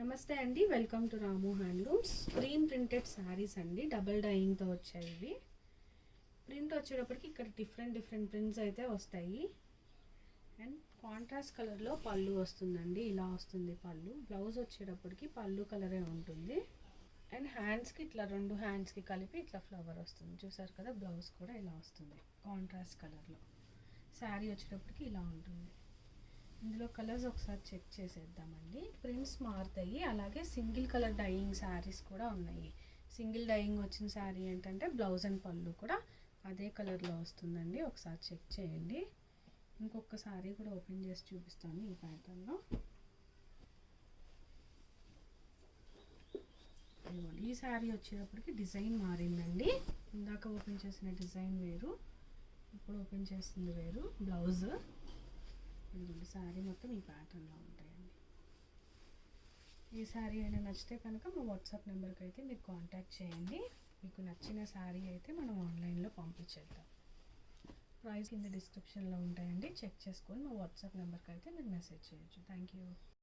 నమస్తే అండి, welcome to Ramu handlooms. Screen printed saris అండి, డబల్ డైయింగ్తో వచ్చాయి. ఇవి ప్రింట్ వచ్చేటప్పటికి ఇక్కడ డిఫరెంట్ ప్రింట్స్ అయితే వస్తాయి. అండ్ కాంట్రాస్ట్ కలర్లో పళ్ళు వస్తుందండి, ఇలా వస్తుంది పళ్ళు. బ్లౌజ్ వచ్చేటప్పటికి పళ్ళు కలరే ఉంటుంది. అండ్ హ్యాండ్స్కి ఇట్లా రెండు హ్యాండ్స్కి కలిపి ఇట్లా ఫ్లవర్ వస్తుంది, చూసారు కదా. బ్లౌజ్ కూడా ఇలా వస్తుంది కాంట్రాస్ట్ కలర్లో. శారీ వచ్చేటప్పటికి ఇలా ఉంటుంది. ఇందులో కలర్స్ ఒకసారి చెక్ చేసేద్దామండి. ప్రింట్స్ మారుతాయి, అలాగే సింగిల్ కలర్ డైయింగ్ శారీస్ కూడా ఉన్నాయి. సింగిల్ డైయింగ్ వచ్చిన శారీ ఏంటంటే బ్లౌజ్ అండ్ పళ్ళు కూడా అదే కలర్లో వస్తుందండి. ఒకసారి చెక్ చేయండి. ఇంకొక శారీ కూడా ఓపెన్ చేసి చూపిస్తాను ఈ ప్యాటర్న్లో. ఈ శారీ వచ్చేటప్పటికి డిజైన్ మారిందండి. ఇందాక ఓపెన్ చేసిన డిజైన్ వేరు, ఇప్పుడు ఓపెన్ చేస్తుంది వేరు. బ్లౌజ్ శారీ మొత్తం ఈ ప్యాటర్న్లో ఉంటాయండి. ఈ శారీ అయినా నచ్చితే కనుక మా వాట్సాప్ నెంబర్కి అయితే మీరు కాంటాక్ట్ చేయండి. మీకు నచ్చిన శారీ అయితే మనం ఆన్లైన్లో పంపించేద్దాం. ప్రైస్ కింద డిస్క్రిప్షన్లో ఉంటాయండి, చెక్ చేసుకొని మా వాట్సాప్ నెంబర్కి అయితే మీరు మెసేజ్ చేయొచ్చు. Thank you.